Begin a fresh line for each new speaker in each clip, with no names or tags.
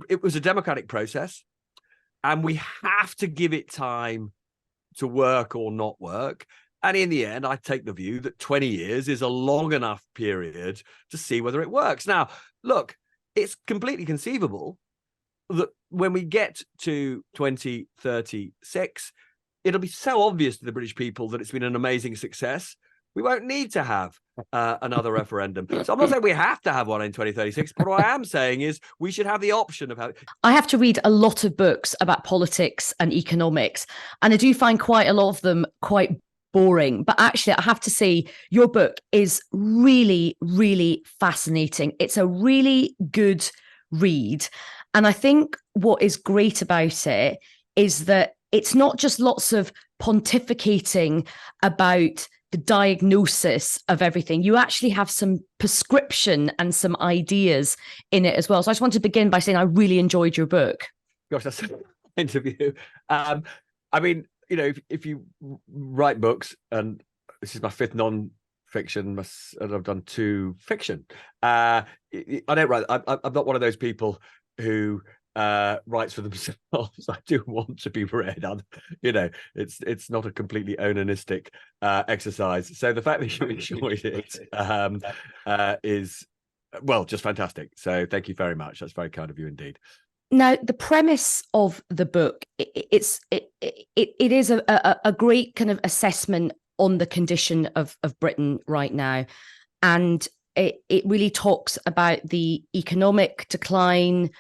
it was a democratic process, and we have to give it time to work or not work. And in the end, I take the view that 20 years is a long enough period to see whether it works. Now, look, it's completely conceivable that when we get to 2036, it'll be so obvious to the British people that it's been an amazing success. We won't need to have another referendum. So I'm not saying we have to have one in 2036, but what I am saying is we should have the option of having.
I have to read a lot of books about politics and economics, and I do find quite a lot of them quite boring. But actually, I have to say, your book is really, really fascinating. It's a really good read. And I think what is great about it is that it's not just lots of pontificating about the diagnosis of everything. You actually have some prescription and some ideas in it as well. So I just want to begin by saying I really enjoyed your book.
Gosh, that's an interview. I mean, you know, if you write books, and this is my fifth non-fiction, and I've done 2 fiction. I don't write. I'm not one of those people who writes for themselves. I do want to be read. You know, it's not a completely onanistic exercise. So the fact that you enjoyed it is, well, just fantastic. So thank you very much. That's very kind of you indeed.
Now, the premise of the book, it is a great kind of assessment on the condition of Britain right now. And it really talks about the economic decline,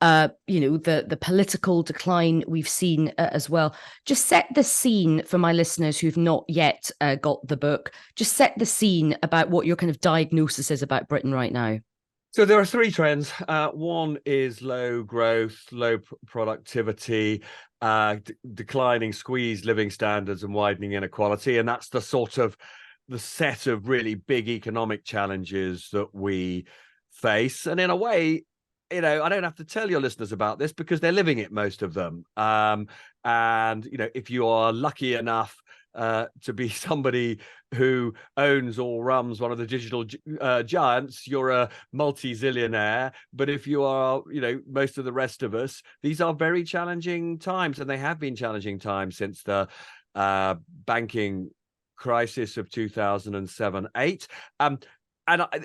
the political decline we've seen as well. Just set the scene for my listeners who've not yet got the book. Just set the scene about what your kind of diagnosis is about Britain right now.
So there are 3 trends. One is low growth, low productivity, declining squeezed living standards and widening inequality. And that's the set of really big economic challenges that we face. And in a way, you know, I don't have to tell your listeners about this because they're living it, most of them. And, you know, if you are lucky enough to be somebody who owns or runs one of the digital giants, you're a multi-zillionaire. But if you are, you know, most of the rest of us, these are very challenging times, and they have been challenging times since the banking crisis of 2007-8. And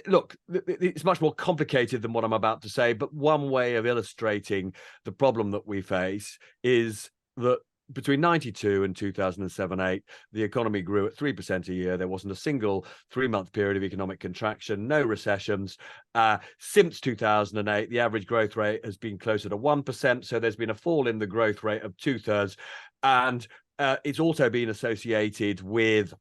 look, it's much more complicated than what I'm about to say, but one way of illustrating the problem that we face is that between 92 and 2007-8, the economy grew at 3% a year. There wasn't a single 3-month period of economic contraction, no recessions. Since 2008, the average growth rate has been closer to 1%. So there's been a fall in the growth rate of 2/3. And it's also been associated with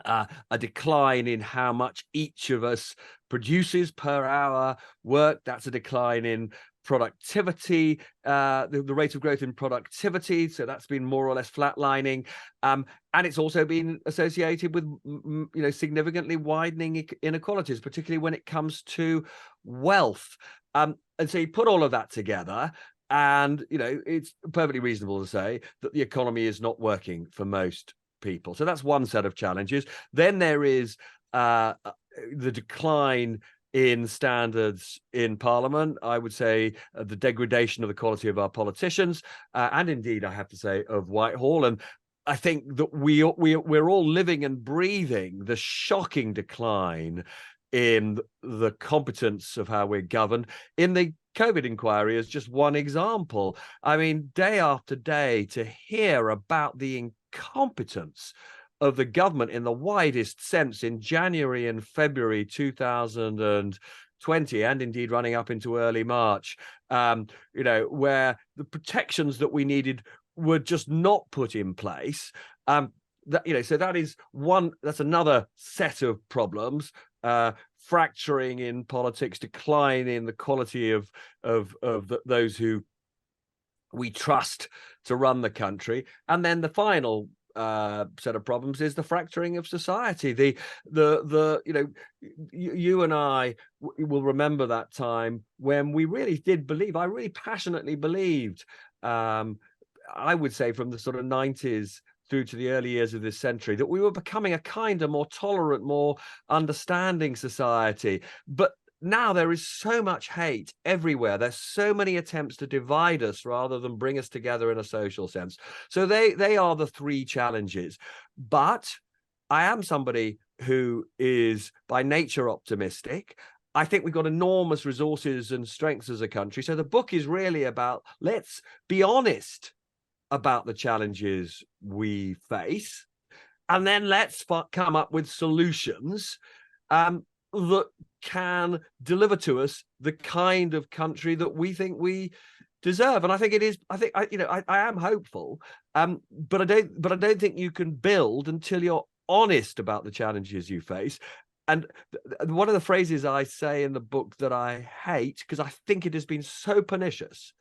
a decline in how much each of us produces per hour work. That's a decline in productivity, the rate of growth in productivity. So that's been more or less flatlining. And it's also been associated with, you know, significantly widening inequalities, particularly when it comes to wealth. And so you put all of that together, and, you know, it's perfectly reasonable to say that the economy is not working for most people. So that's one set of challenges. Then there is the decline in standards in Parliament. I would say the degradation of the quality of our politicians, and indeed, I have to say, of Whitehall. And I think that we're all living and breathing the shocking decline in the competence of how we're governed. In the COVID inquiry is just one example. I mean, day after day, to hear about the incompetence of the government in the widest sense in January and February 2020, and indeed running up into early March, you know, where the protections that we needed were just not put in place. That, you know, so that's another set of problems. Fracturing in politics, decline in the quality of those who we trust to run the country, and then the final set of problems is the fracturing of society. The you know, you and I will remember that time when we really did believe. I really passionately believed. I would say from the sort of 90s through to the early years of this century, that we were becoming a kinder, more tolerant, more understanding society. But now there is so much hate everywhere. There's so many attempts to divide us rather than bring us together in a social sense. So they are the three challenges. But I am somebody who is by nature optimistic. I think we've got enormous resources and strengths as a country. So the book is really about, let's be honest about the challenges we face, and then let's come up with solutions that can deliver to us the kind of country that we think we deserve. And I think it is. I am hopeful, but I don't think you can build until you're honest about the challenges you face. And one of the phrases I say in the book that I hate, because I think it has been so pernicious,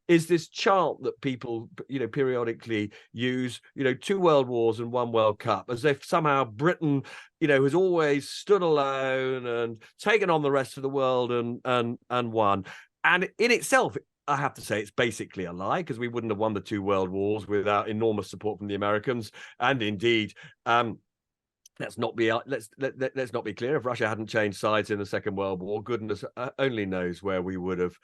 is this chant that people, periodically use, 2 world wars and 1 World Cup, as if somehow Britain, has always stood alone and taken on the rest of the world and won. And in itself, I have to say, it's basically a lie, because we wouldn't have won the 2 world wars without enormous support from the Americans. And indeed, let's not be clear. If Russia hadn't changed sides in the Second World War, goodness only knows where we would have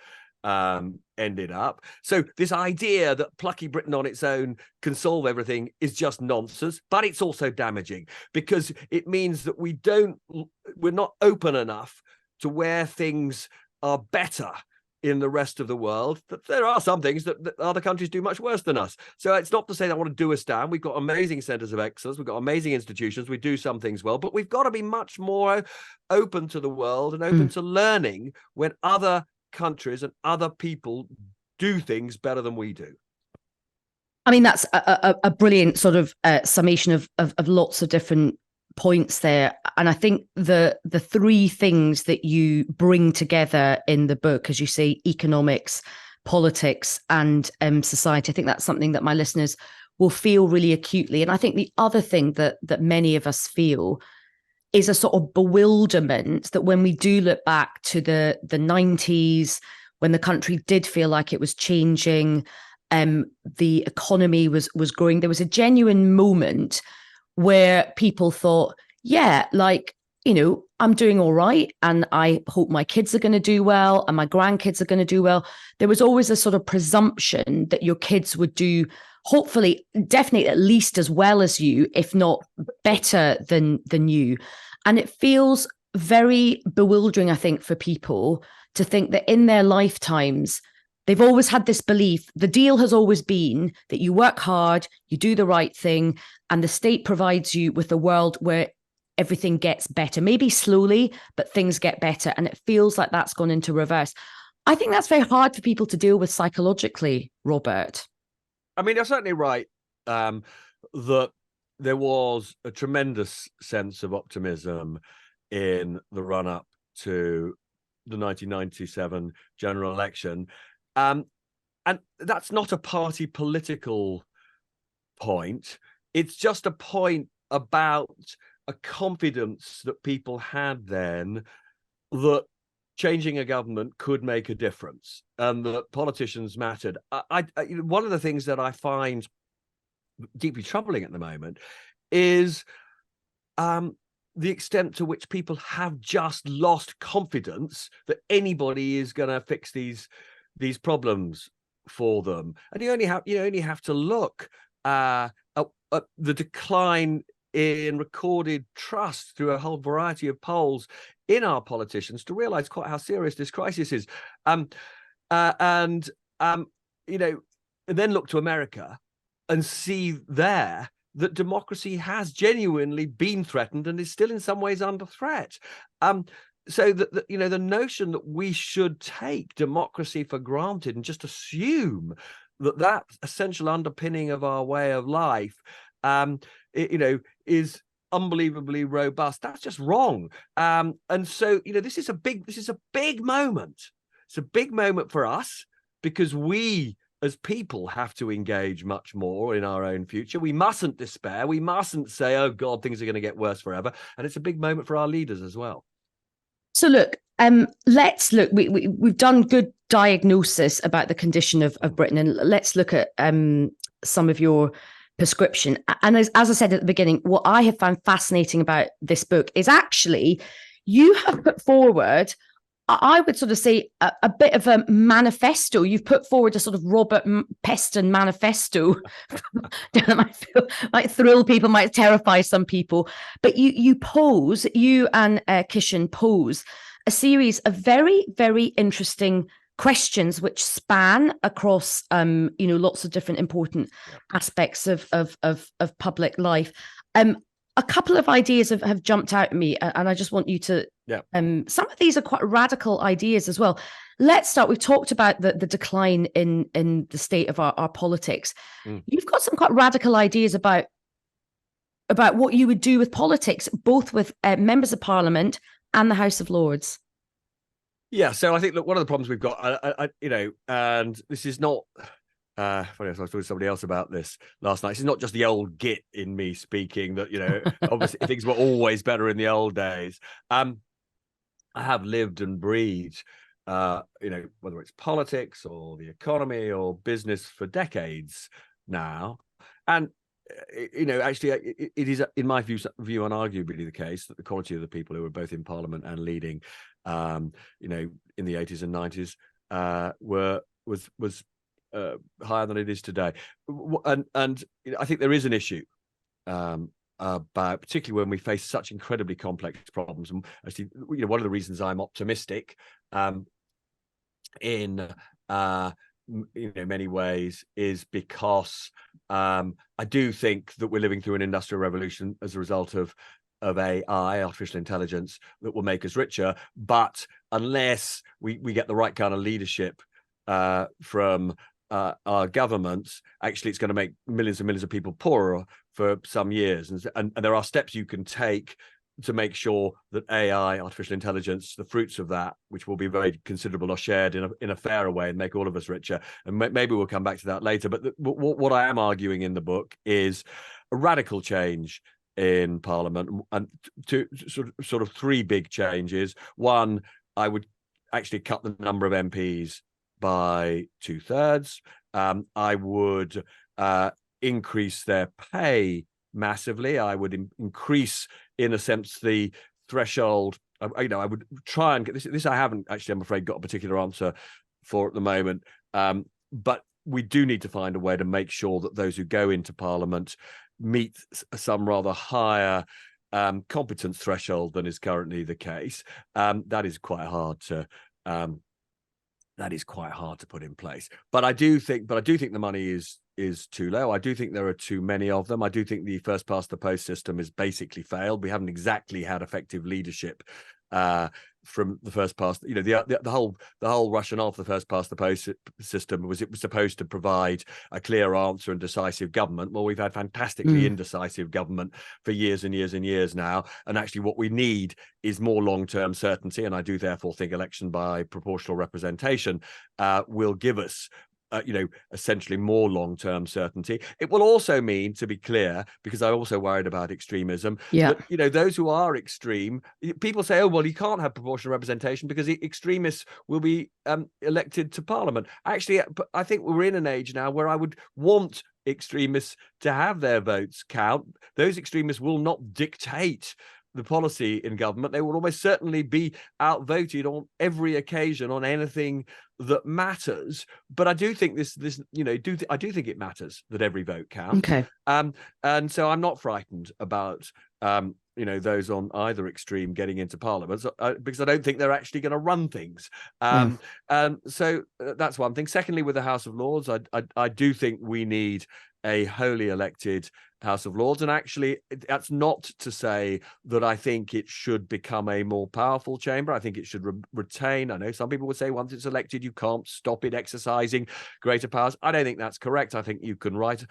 ended up. So this idea that plucky Britain on its own can solve everything is just nonsense, but it's also damaging, because it means that we're not open enough to where things are better in the rest of the world. That there are some things that other countries do much worse than us. So it's not to say that I want to do us down. We've got amazing centers of excellence. We've got amazing institutions. We do some things well, but we've got to be much more open to the world and open to learning when other countries and other people do things better than we do.
I mean, that's a brilliant sort of summation of lots of different points there. And I think the 3 things that you bring together in the book, as you say, economics, politics, and society, I think that's something that my listeners will feel really acutely. And I think the other thing that many of us feel is a sort of bewilderment that when we do look back to the 90s, when the country did feel like it was changing, the economy was growing, there was a genuine moment where people thought, yeah, like, I'm doing all right, and I hope my kids are going to do well, and my grandkids are going to do well. There was always a sort of presumption that your kids would do, hopefully, definitely at least as well as you, if not better than you. And it feels very bewildering, I think, for people to think that in their lifetimes, they've always had this belief. The deal has always been that you work hard, you do the right thing, and the state provides you with a world where everything gets better, maybe slowly, but things get better. And it feels like that's gone into reverse. I think that's very hard for people to deal with psychologically, Robert.
I mean, you're certainly right that there was a tremendous sense of optimism in the run-up to the 1997 general election. And that's not a party political point. It's just a point about a confidence that people had then that changing a government could make a difference and that politicians mattered. One of the things that I find deeply troubling at the moment is the extent to which people have just lost confidence that anybody is going to fix these problems for them. And you only have to look at the decline in recorded trust through a whole variety of polls in our politicians to realize quite how serious this crisis is. And then look to America and see there that democracy has genuinely been threatened and is still in some ways under threat. So that the notion that we should take democracy for granted and just assume that essential underpinning of our way of life, is unbelievably robust. That's just wrong. And so this is a big moment. It's a big moment for us because we as people have to engage much more in our own future. We mustn't despair. We mustn't say, oh God, things are going to get worse forever. And it's a big moment for our leaders as well.
So look, let's look. We've done good diagnosis about the condition of Britain, and let's look at some of your prescription. And as I said at the beginning, what I have found fascinating about this book is actually you have put forward, I would sort of say a bit of a manifesto. You've put forward a sort of Robert Peston manifesto. might thrill people, might terrify some people. But you and Kishan pose a series of very, very interesting questions which span across lots of different important aspects of public life. A couple of ideas have jumped out at me, and I just want you to some of these are quite radical ideas as well. Let's start. We've talked about the decline in the state of our politics. You've got some quite radical ideas about what you would do with politics, both with members of parliament and the House of Lords.
Yeah, so I think, look, one of the problems we've got, and this is not, funny, I was talking to somebody else about this last night. It's not just the old git in me speaking that, obviously things were always better in the old days. I have lived and breathed, whether it's politics or the economy or business for decades now. And, actually, it is, in my view, unarguably the case that the quality of the people who were both in Parliament and leading, in the 80s and 90s, was higher than it is today. And I think there is an issue about, particularly when we face such incredibly complex problems. And actually, one of the reasons I'm optimistic in many ways is because I do think that we're living through an industrial revolution as a result of AI, artificial intelligence, that will make us richer. But unless we get the right kind of leadership from our governments, actually it's going to make millions and millions of people poorer for some years. And there are steps you can take to make sure that AI, artificial intelligence, the fruits of that, which will be very considerable, are shared in a fairer way and make all of us richer. And maybe we'll come back to that later. But what I am arguing in the book is a radical change in Parliament, and two sort of three big changes. One, I would actually cut the number of MPs by 2/3. I would increase their pay massively. I would increase, in a sense, the threshold. I would try and get this. I haven't actually, I'm afraid, got a particular answer for at the moment. But we do need to find a way to make sure that those who go into Parliament meet some rather higher competence threshold than is currently the case. That is quite hard to put in place. But I do think the money is too low. I do think there are too many of them. I do think the first past the post system has basically failed. We haven't exactly had effective leadership from the first past. The whole rationale for the first past the post system was it was supposed to provide a clear answer and decisive government. Well, we've had fantastically indecisive government for years and years and years now. And actually what we need is more long-term certainty. And I do therefore think election by proportional representation will give us essentially more long-term certainty. It will also mean, to be clear, because I'm also worried about extremism, that, those who are extreme, people say, oh, well, you can't have proportional representation because extremists will be elected to Parliament. Actually, I think we're in an age now where I would want extremists to have their votes count. Those extremists will not dictate the policy in government. They will almost certainly be outvoted on every occasion on anything that matters. But I do think I do think it matters that every vote counts.
Okay.
And so I'm not frightened about those on either extreme getting into Parliament, because I don't think they're actually going to run things. So that's one thing. Secondly, with the House of Lords, I do think we need a wholly elected House of Lords. And actually, that's not to say that I think it should become a more powerful chamber. I think it should retain, I know some people would say once it's elected, you can't stop it exercising greater powers. I don't think that's correct. I think you can write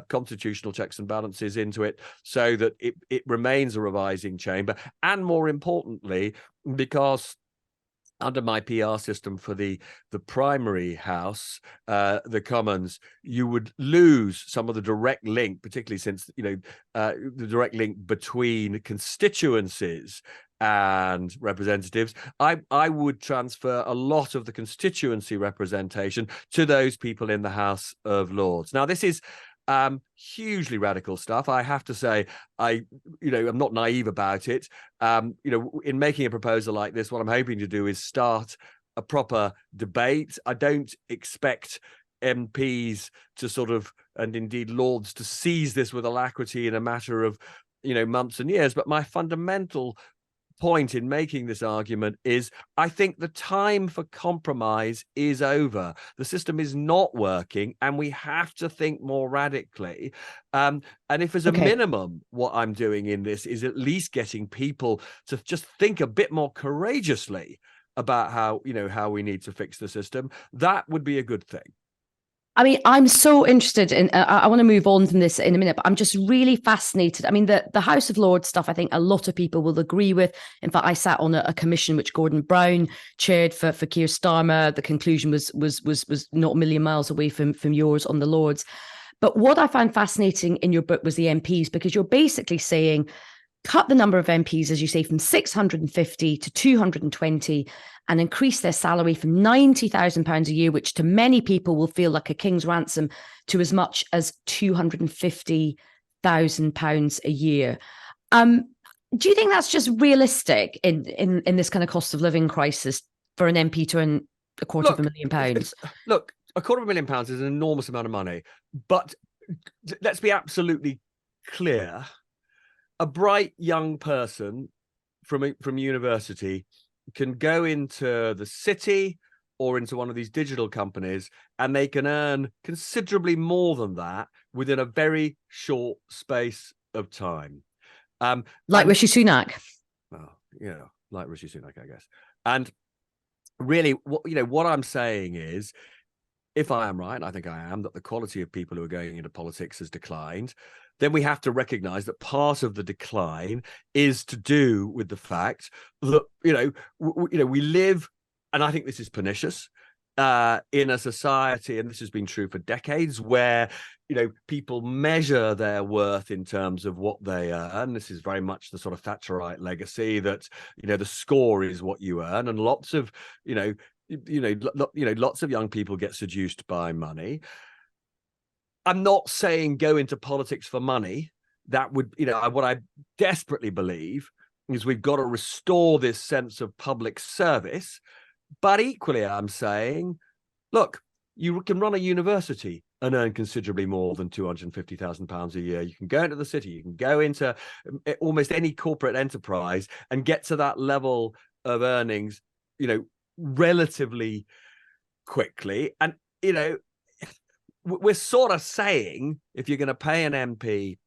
constitutional checks and balances into it so that it remains a revising chamber. And more importantly, because under my PR system for the primary house, the Commons, you would lose some of the direct link, particularly since the direct link between constituencies and representatives. I would transfer a lot of the constituency representation to those people in the House of Lords. Now, this is hugely radical stuff. I have to say, I'm not naive about it. In making a proposal like this, what I'm hoping to do is start a proper debate. I don't expect MPs to sort of, and indeed Lords, to seize this with alacrity in a matter of, months and years. But my fundamental point in making this argument is I think the time for compromise is over. The system is not working, and we have to think more radically. And if as a minimum, what I'm doing in this is at least getting people to just think a bit more courageously about how we need to fix the system, that would be a good thing.
I mean, I'm so interested in, I want to move on from this in a minute, but I'm just really fascinated. I mean, the House of Lords stuff, I think a lot of people will agree with. In fact, I sat on a commission which Gordon Brown chaired for Keir Starmer. The conclusion was not a million miles away from yours on the Lords. But what I found fascinating in your book was the MPs, because you're basically saying, cut the number of MPs, as you say, from 650 to 220 and increase their salary from £90,000 a year, which to many people will feel like a king's ransom, to as much as £250,000 a year. Do you think that's just realistic in this kind of cost of living crisis for an MP to earn £250,000?
Look, £250,000 is an enormous amount of money, but let's be absolutely clear. A bright young person from university can go into the city or into one of these digital companies, and they can earn considerably more than that within a very short space of time.
Like Rishi Sunak.
Well, like Rishi Sunak, I guess. And really, what I'm saying is, if I am right, and I think I am, that the quality of people who are going into politics has declined, then we have to recognize that part of the decline is to do with the fact that, we live, and I think this is pernicious, in a society, and this has been true for decades, where, people measure their worth in terms of what they earn. This is very much the sort of Thatcherite legacy that, the score is what you earn. And lots of, lots of young people get seduced by money. I'm not saying go into politics for money. That would, what I desperately believe is we've got to restore this sense of public service. But equally, I'm saying, look, you can run a university and earn considerably more than £250,000 a year. You can go into the city, you can go into almost any corporate enterprise and get to that level of earnings, relatively quickly. And, we're sort of saying, if you're going to pay an MP,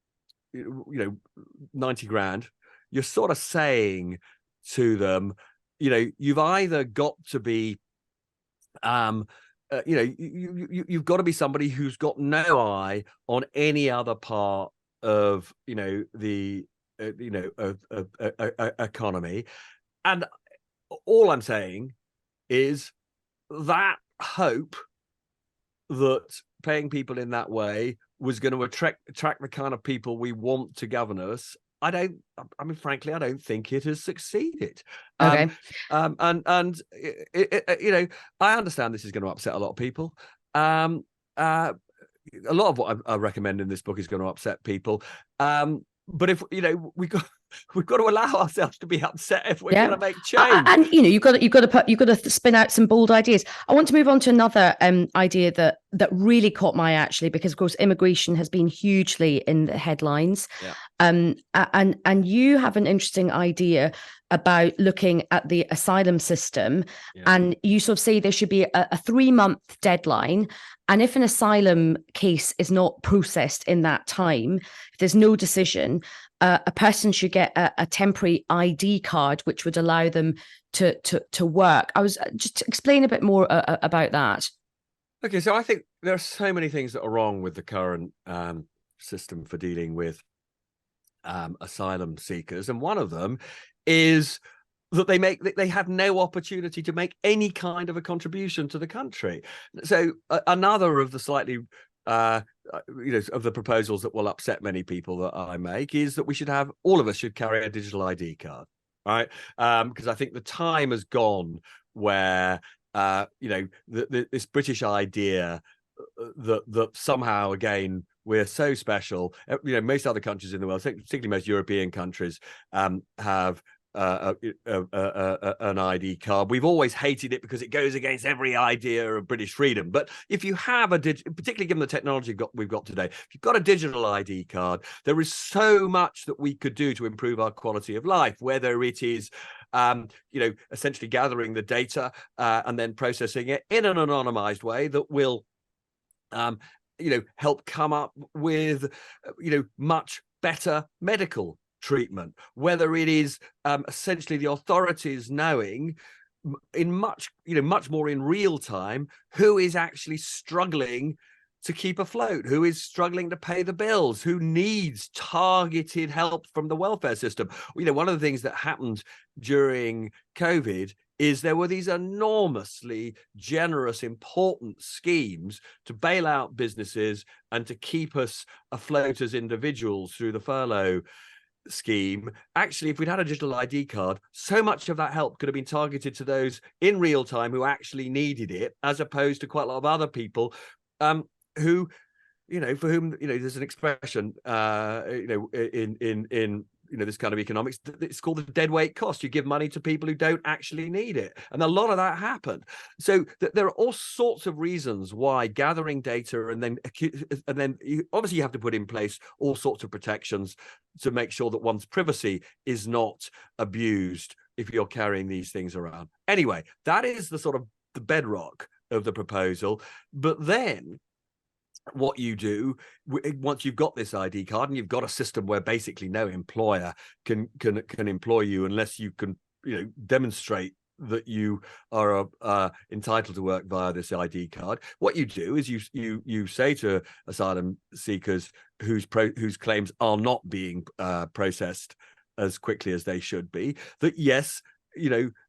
90 grand, you're sort of saying to them, you've either got to be, you've got to be somebody who's got no eye on any other part of, the, economy. And all I'm saying is that hope that paying people in that way was going to attract the kind of people we want to govern us, frankly, I don't think it has succeeded.
Okay.
I understand this is going to upset a lot of people. A lot of what I recommend in this book is going to upset people. But if we've got to allow ourselves to be upset if we're going to make change.
And you've got to spin out some bold ideas. I want to move on to another idea that really caught my eye, actually, because of course immigration has been hugely in the headlines.
Yeah.
And you have an interesting idea about looking at the asylum system, and you sort of say there should be a 3-month deadline. And if an asylum case is not processed in that time, if there's no decision, a person should get a temporary ID card, which would allow them to work. I was just to explain a bit more about that.
Okay, so I think there are so many things that are wrong with the current system for dealing with asylum seekers, and one of them is that they have no opportunity to make any kind of a contribution to the country. So another of the slightly of the proposals that will upset many people that I make is that all of us should carry a digital ID card, right? Because I think the time has gone where this British idea that somehow, again, we're so special. Most other countries in the world, particularly most European countries, have an ID card. We've always hated it because it goes against every idea of British freedom. But if you have particularly given the technology we've got today, if you've got a digital ID card, there is so much that we could do to improve our quality of life, whether it is essentially gathering the data and then processing it in an anonymized way that will help come up with much better medical treatment, whether it is essentially the authorities knowing in much more in real time who is actually struggling to keep afloat, who is struggling to pay the bills, who needs targeted help from the welfare system. One of the things that happened during COVID is there were these enormously generous, important schemes to bail out businesses and to keep us afloat as individuals through the furlough scheme. Actually, if we'd had a digital ID card, so much of that help could have been targeted to those in real time who actually needed it, as opposed to quite a lot of other people who, for whom, there's an expression, in this kind of economics, it's called the dead weight cost. You give money to people who don't actually need it, and a lot of that happened. So there are all sorts of reasons why gathering data and then obviously you have to put in place all sorts of protections to make sure that one's privacy is not abused if you're carrying these things around. Anyway, that is the sort of the bedrock of the proposal. But then what you do once you've got this ID card and you've got a system where basically no employer can employ you unless you can demonstrate that you are entitled to work via this ID card, what you do is you say to asylum seekers whose claims are not being processed as quickly as they should be, that yes,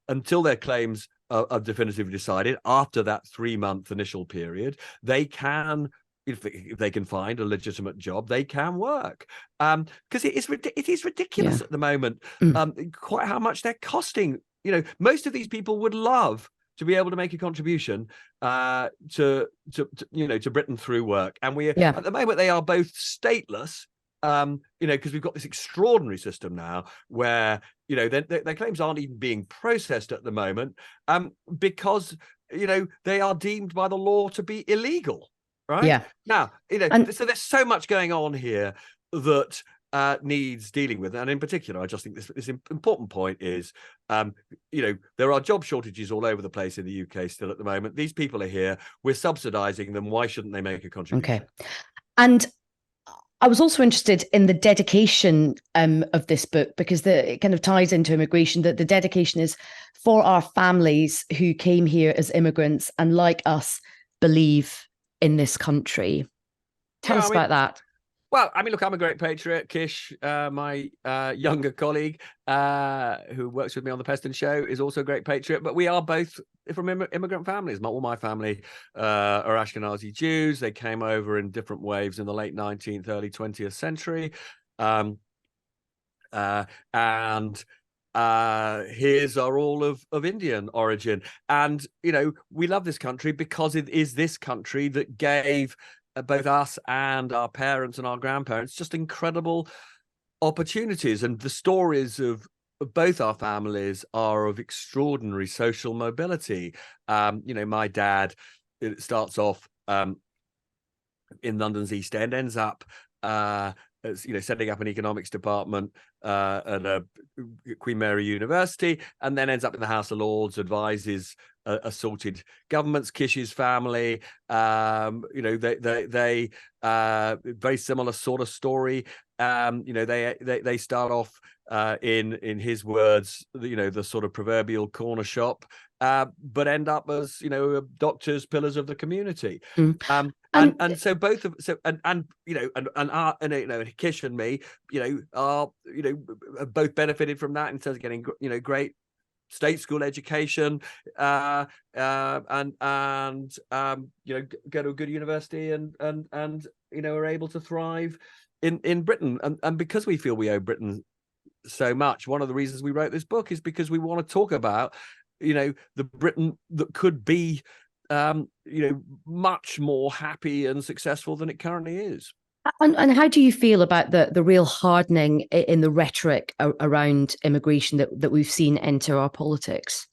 until their claims are definitively decided after that 3-month initial period, they can, if they can find a legitimate job, they can work. Because it is ridiculous at the moment, quite how much they're costing. Most of these people would love to be able to make a contribution to Britain through work, and at the moment they are both stateless. Because we've got this extraordinary system now where their claims aren't even being processed at the moment, because they are deemed by the law to be illegal. Right.
Yeah.
Now, so there's so much going on here that needs dealing with. And in particular, I just think this important point is, there are job shortages all over the place in the UK still at the moment. These people are here. We're subsidizing them. Why shouldn't they make a contribution?
Okay. And I was also interested in the dedication of this book, because it kind of ties into immigration, that the dedication is for our families who came here as immigrants and, like us, believe in this country. Tell us about that.
Well, look, I'm a great patriot. Kish, my younger colleague who works with me on the Peston show, is also a great patriot. But we are both from immigrant families. All my family are Ashkenazi Jews. They came over in different waves in the late 19th, early 20th century. And his are all of Indian origin. And, we love this country because it is this country that gave both us and our parents and our grandparents just incredible opportunities. And the stories of both our families are of extraordinary social mobility. My dad, it starts off in London's East End, ends up setting up an economics department at Queen Mary University, and then ends up in the House of Lords, advises assaulted governments. Kish's family, they very similar sort of story. They start off in his words, the sort of proverbial corner shop, but end up as doctors, pillars of the community. And so both of Kish and me, are both benefited from that in terms of getting great state school education, and go to a good university, and are able to thrive in Britain. And because we feel we owe Britain so much, one of the reasons we wrote this book is because we want to talk about the Britain that could be much more happy and successful than it currently is.
And how do you feel about the real hardening in the rhetoric around immigration that we've seen enter our politics?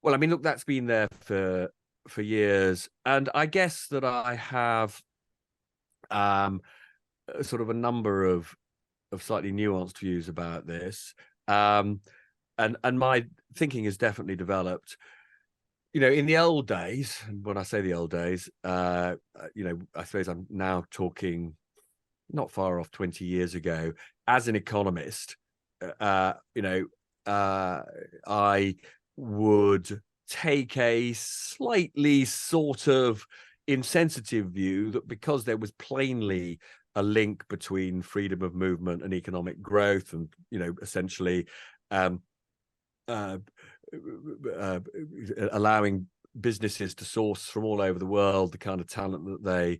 Well, I mean, look, that's been there for years, and I guess that I have sort of a number of slightly nuanced views about this, and my thinking has definitely developed. In the old days, and when I say the old days, I suppose I'm now talking not far off 20 years ago. As an economist, I would take a slightly sort of insensitive view that because there was plainly a link between freedom of movement and economic growth, and essentially um, uh, allowing businesses to source from all over the world the kind of talent that they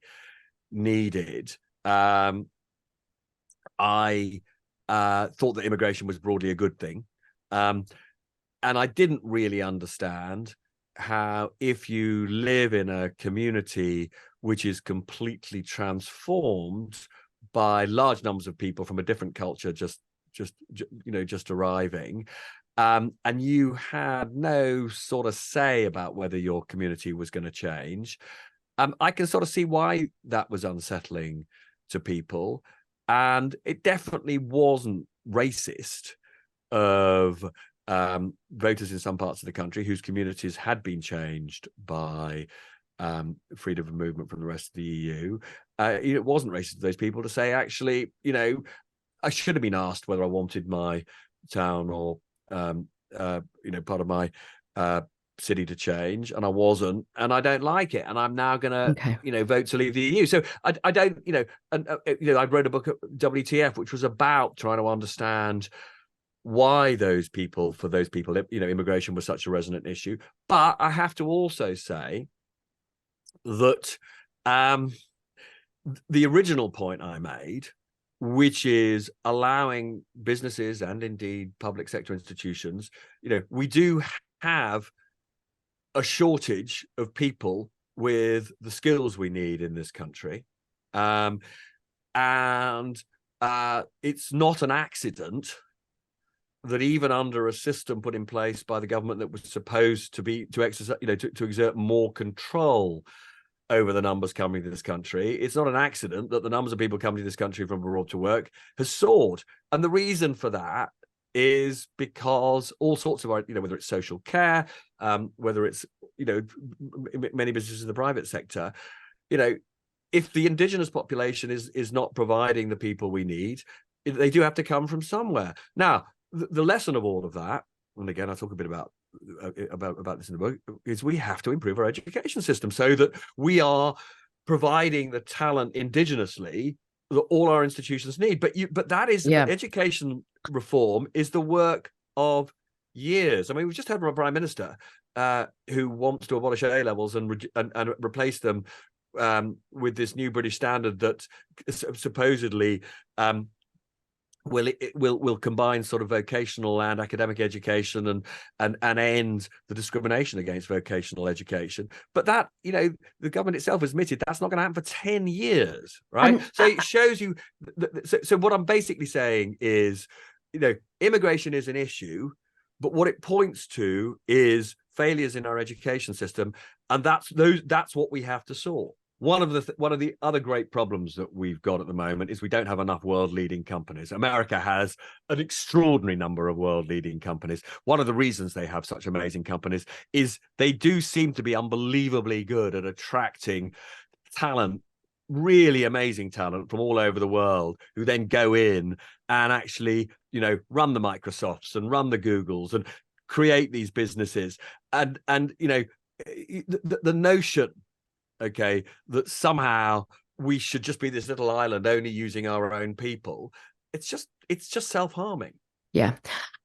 needed. I thought that immigration was broadly a good thing. And I didn't really understand how, if you live in a community which is completely transformed by large numbers of people from a different culture just arriving, and you had no sort of say about whether your community was going to change, I can sort of see why that was unsettling to people. And it definitely wasn't racist of voters in some parts of the country whose communities had been changed by freedom of movement from the rest of the EU. It wasn't racist of those people to say, actually, I should have been asked whether I wanted my town or part of my city to change, and I wasn't, and I don't like it, and I'm now gonna vote to leave the EU. So I don't, I wrote a book at WTF which was about trying to understand why for those people, immigration was such a resonant issue. But I have to also say that the original point I made, which is allowing businesses and indeed public sector institutions, we do have a shortage of people with the skills we need in this country. And it's not an accident that even under a system put in place by the government that was supposed to exercise, to exert more control over the numbers coming to this country, it's not an accident that the numbers of people coming to this country from abroad to work has soared. And the reason for that is because all sorts of, whether it's social care, whether it's, many businesses in the private sector, if the indigenous population is not providing the people we need, they do have to come from somewhere. Now, the lesson of all of that, and again, I talk a bit about this in the book, is we have to improve our education system so that we are providing the talent indigenously that all our institutions need. But that is education reform is the work of years. I mean, we've just had a prime minister who wants to abolish A levels and replace them with this new British standard that supposedly will combine sort of vocational and academic education and end the discrimination against vocational education. But that, the government itself has admitted that's not going to happen for 10 years, right? So it shows you so what I'm basically saying is, immigration is an issue, but what it points to is failures in our education system, and that's what we have to sort. One of the other great problems that we've got at the moment is we don't have enough world-leading companies. America has an extraordinary number of world-leading companies. One of the reasons they have such amazing companies is they do seem to be unbelievably good at attracting talent, really amazing talent from all over the world, who then go in and actually, run the Microsofts and run the Googles and create these businesses. And the notion, that somehow we should just be this little island only using our own people, it's just self-harming.
Yeah.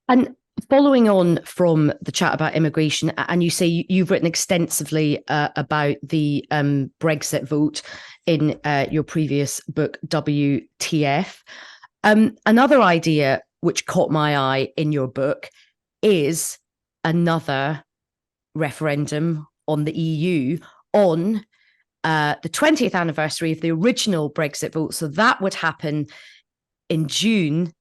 And following on from the chat about immigration, and you say you've written extensively about the Brexit vote in your previous book, WTF. Another idea which caught my eye in your book is another referendum on the EU on the 20th anniversary of the original Brexit vote. So that would happen in June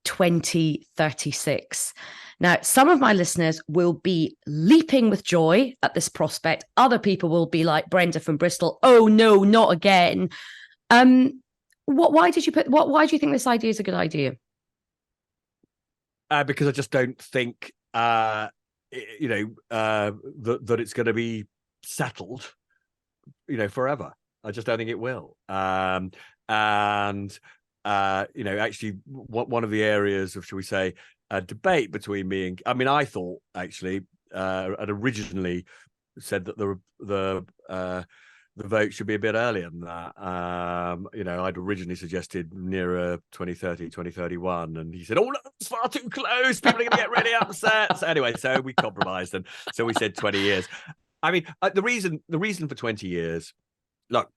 2036. Now, some of my listeners will be leaping with joy at this prospect. Other people will be like Brenda from Bristol. Oh no, not again. Why do you think this idea is a good idea?
Because I just don't think that it's going to be settled, forever. I just don't think it will. Actually, one of the areas of, shall we say, a debate between me and, I thought actually, I'd originally said that the vote should be a bit earlier than that. I'd originally suggested nearer 2030, 2031, and he said, "Oh, no, it's far too close. People are going to get really upset." So anyway, so we compromised, and so we said 20 years. The reason for 20 years. Look,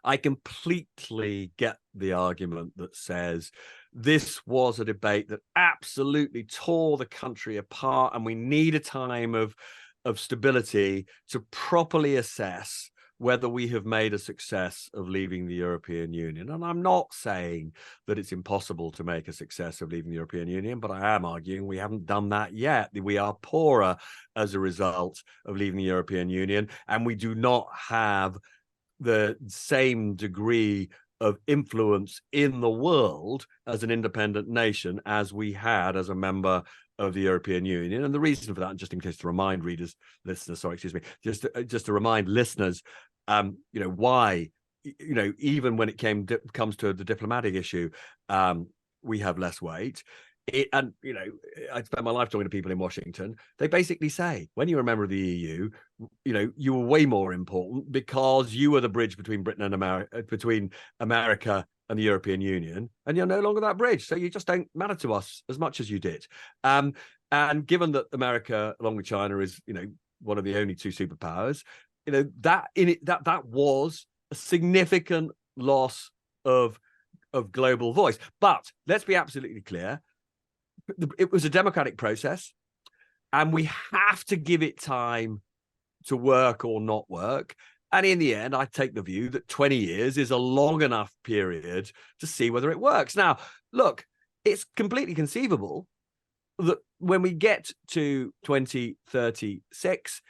I completely get the argument that says this was a debate that absolutely tore the country apart, and we need a time of stability to properly assess whether we have made a success of leaving the European Union. And I'm not saying that it's impossible to make a success of leaving the European Union, but I am arguing we haven't done that yet. We are poorer as a result of leaving the European Union, and we do not have the same degree of influence in the world as an independent nation as we had as a member of the European Union. And the reason for that, just in case to remind just to remind listeners, why, even when it comes to the diplomatic issue, we have less weight. I spent my life talking to people in Washington. They basically say, when you're a member of the EU, you were way more important because you were the bridge between Britain and America and the European Union, and you're no longer that bridge. So you just don't matter to us as much as you did. And given that America, along with China, is one of the only two superpowers, that was a significant loss of global voice. But let's be absolutely clear. It was a democratic process, and we have to give it time to work or not work. And in the end, I take the view that 20 years is a long enough period to see whether it works. Now, look, it's completely conceivable that when we get to 2036,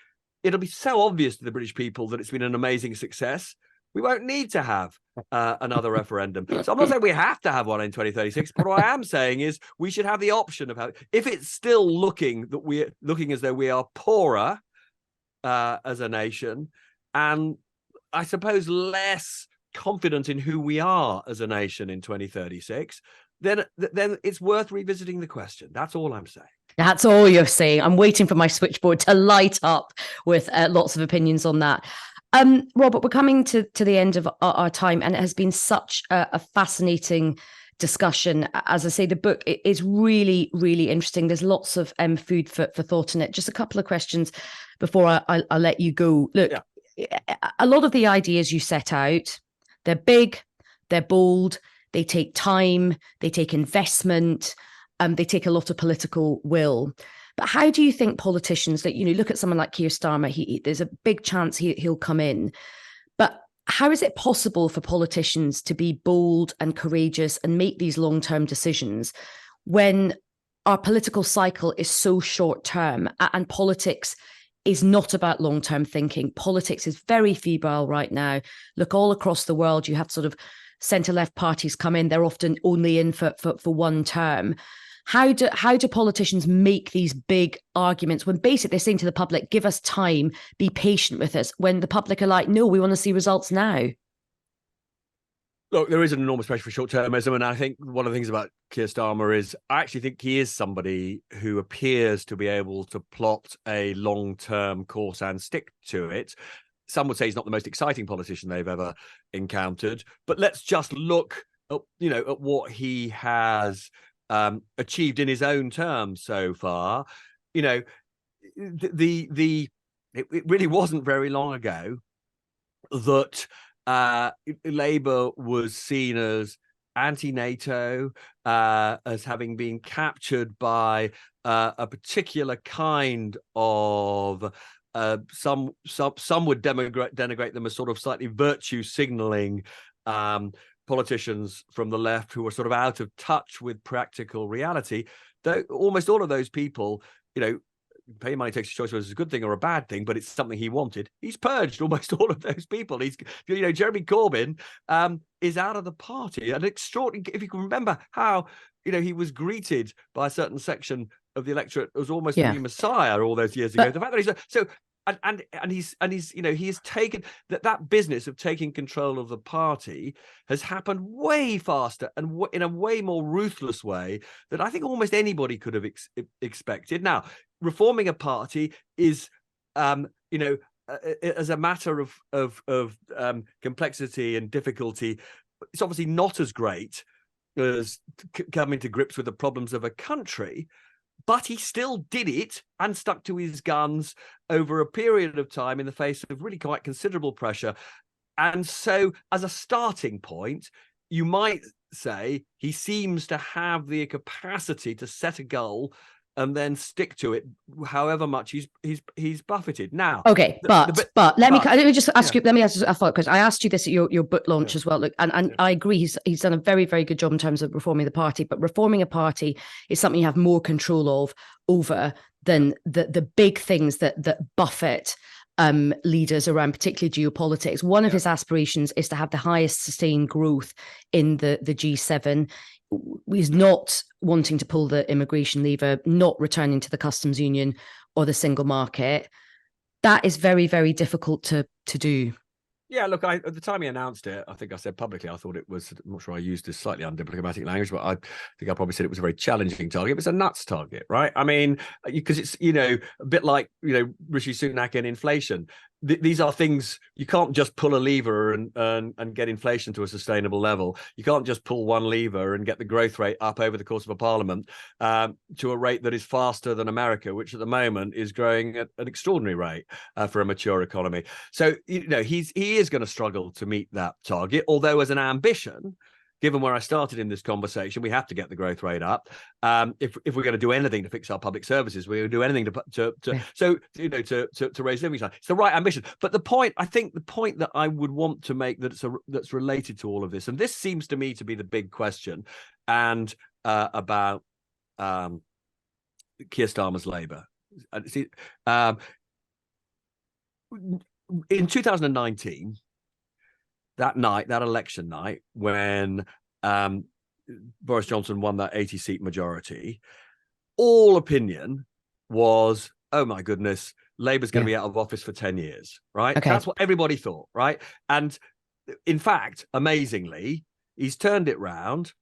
it'll be so obvious to the British people that it's been an amazing success. We won't need to have another referendum. So I'm not saying we have to have one in 2036, but what I am saying is we should have the option of having, if it's still looking as though we are poorer as a nation, and I suppose less confident in who we are as a nation in 2036, then it's worth revisiting the question. That's all I'm saying.
That's all you're saying. I'm waiting for my switchboard to light up with lots of opinions on that. Robert, we're coming to the end of our time, and it has been such a fascinating discussion. As I say, the book is really, really interesting. There's lots of food for thought in it. Just a couple of questions before I'll let you go. Look, a lot of the ideas you set out, they're big, they're bold, they take time, they take investment, they take a lot of political will. But how do you think politicians that, look at someone like Keir Starmer, there's a big chance he'll come in. But how is it possible for politicians to be bold and courageous and make these long-term decisions when our political cycle is so short-term and politics is not about long-term thinking? Politics is very febrile right now. Look, all across the world, you have sort of centre-left parties come in. They're often only in for one term. How do politicians make these big arguments when basically they're saying to the public, give us time, be patient with us, when the public are like, no, we want to see results now?
Look, there is an enormous pressure for short-termism, and I think one of the things about Keir Starmer is I actually think he is somebody who appears to be able to plot a long-term course and stick to it. Some would say he's not the most exciting politician they've ever encountered, but let's just look at, at what he has achieved in his own terms so far. It really wasn't very long ago that Labour was seen as anti-NATO, as having been captured by a particular kind of some would denigrate them as sort of slightly virtue signaling politicians from the left who are sort of out of touch with practical reality. Though almost all of those people, pay money takes a choice whether it's a good thing or a bad thing, but it's something he wanted. He's purged almost all of those people. He's, Jeremy Corbyn is out of the party. An extraordinary, if you can remember how, he was greeted by a certain section of the electorate as almost a new messiah all those years ago. The fact that he's so. And he's he has taken that business of taking control of the party has happened way faster and in a way more ruthless way than I think almost anybody could have expected. Now, reforming a party is, as a matter of complexity and difficulty, it's obviously not as great as coming to grips with the problems of a country. But he still did it and stuck to his guns over a period of time in the face of really quite considerable pressure. And so as a starting point, you might say he seems to have the capacity to set a goal and then stick to it, however much he's buffeted. Now,
okay, but let me just ask you. Let me ask a follow-up question. I asked you this at your book launch as well. Look, and I agree. He's done a very, very good job in terms of reforming the party. But reforming a party is something you have more control over than the big things that buffet leaders around, particularly geopolitics. One of his aspirations is to have the highest sustained growth in the G7. He's not wanting to pull the immigration lever, not returning to the customs union or the single market. That is very, very difficult to do.
Yeah, look, at the time he announced it, I think I said publicly, I thought it was, I'm not sure I used this slightly undiplomatic language, but I think I probably said it was a very challenging target. It was a nuts target, right? I mean, because it's, a bit like, Rishi Sunak and inflation. These are things, you can't just pull a lever and get inflation to a sustainable level. You can't just pull one lever and get the growth rate up over the course of a parliament to a rate that is faster than America, which at the moment is growing at an extraordinary rate for a mature economy. So, he is going to struggle to meet that target, although as an ambition, given where I started in this conversation, we have to get the growth rate up. If we're going to do anything to fix our public services, we're going to do anything to raise living standards. It's the right ambition. But the point that I would want to make that's related to all of this, and this seems to me to be the big question, and about Keir Starmer's Labour. In 2019. That election night, when Boris Johnson won that 80-seat majority, all opinion was, oh my goodness, Labour's going to be out of office for 10 years, right? Okay. That's what everybody thought, right? And in fact, amazingly, he's turned it round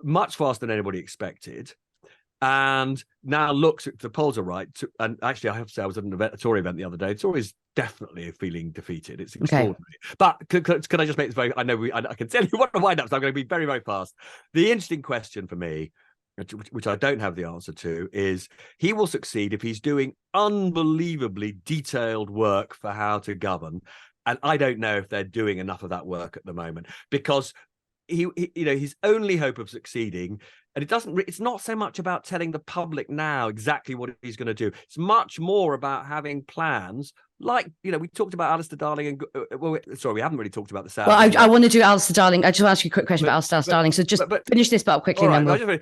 much faster than anybody expected. And now looks at the polls are right. And actually, I have to say, I was at a Tory event the other day. Tories definitely feeling defeated. It's extraordinary. Okay. But can I just make this very? I know I can tell you what to wind up, so I'm going to be very, very fast. The interesting question for me, which I don't have the answer to, is he will succeed if he's doing unbelievably detailed work for how to govern. And I don't know if they're doing enough of that work at the moment, because his only hope of succeeding, and it's not so much about telling the public now exactly what he's going to do. It's much more about having plans, like, we talked about Alistair Darling and we haven't really talked about the South.
Well, I want to do Alistair Darling. I just want to ask you a quick question about Alistair Darling. So just finish this part quickly. Right,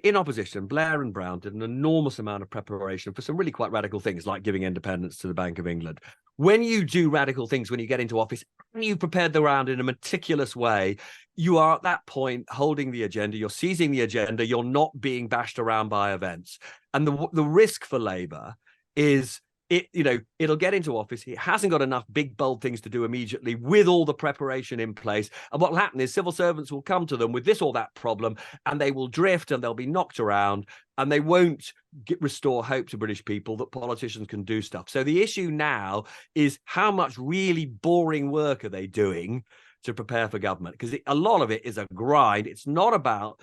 in opposition, Blair and Brown did an enormous amount of preparation for some really quite radical things, like giving independence to the Bank of England. When you do radical things, when you get into office, and you've prepared the ground in a meticulous way, you are at that point holding the agenda, you're seizing the agenda, you're not being bashed around by events. And the risk for Labour is it'll get into office. It hasn't got enough big, bold things to do immediately with all the preparation in place. And what will happen is civil servants will come to them with this or that problem, and they will drift and they'll be knocked around, and they won't restore hope to British people that politicians can do stuff. So the issue now is how much really boring work are they doing to prepare for government? Because a lot of it is a grind. It's not about,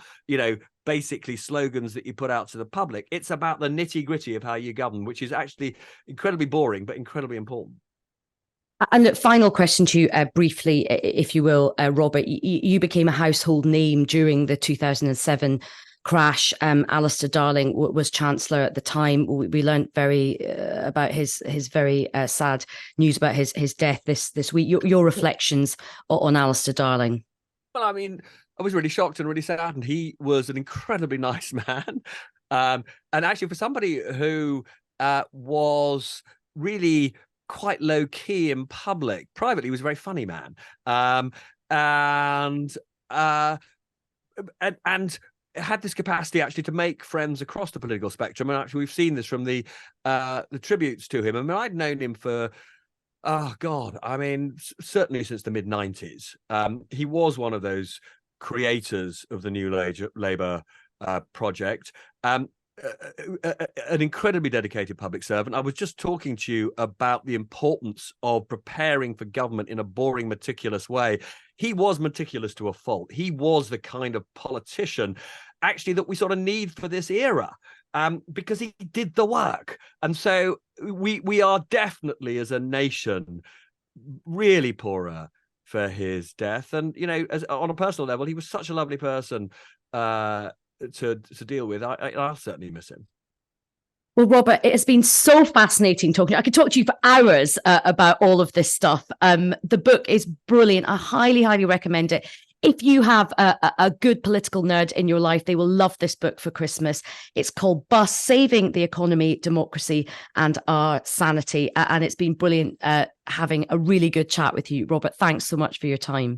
basically slogans that you put out to the public. It's about the nitty-gritty of how you govern, which is actually incredibly boring, but incredibly important.
And look, final question to you briefly, if you will, Robert. You became a household name during the 2007 crash. Alistair Darling was Chancellor at the time. We learned very about his very sad news about his death this week. Your reflections on Alistair Darling.
Well, I mean, I was really shocked and really saddened. He was an incredibly nice man. And actually, for somebody who was really quite low key in public, privately, he was a very funny man. And had this capacity actually to make friends across the political spectrum. And actually, we've seen this from the tributes to him. I mean, I'd known him for, oh God, I mean, certainly since the mid-90s. He was one of those creators of the New Labour project. An incredibly dedicated public servant. I was just talking to you about the importance of preparing for government in a boring, meticulous way. He was meticulous to a fault. He was the kind of politician, actually, that we sort of need for this era, because he did the work. And so we are definitely, as a nation, really poorer for his death. And, you know, on a personal level, he was such a lovely person to deal with. I'll certainly miss him.
Well, Robert, it has been so fascinating talking. I could talk to you for hours about all of this stuff. The book is brilliant. I highly, highly recommend it. If you have a good political nerd in your life, they will love this book for Christmas. It's called Bust: Saving the Economy, Democracy and Our Sanity. And it's been brilliant having a really good chat with you, Robert. Thanks so much for your time.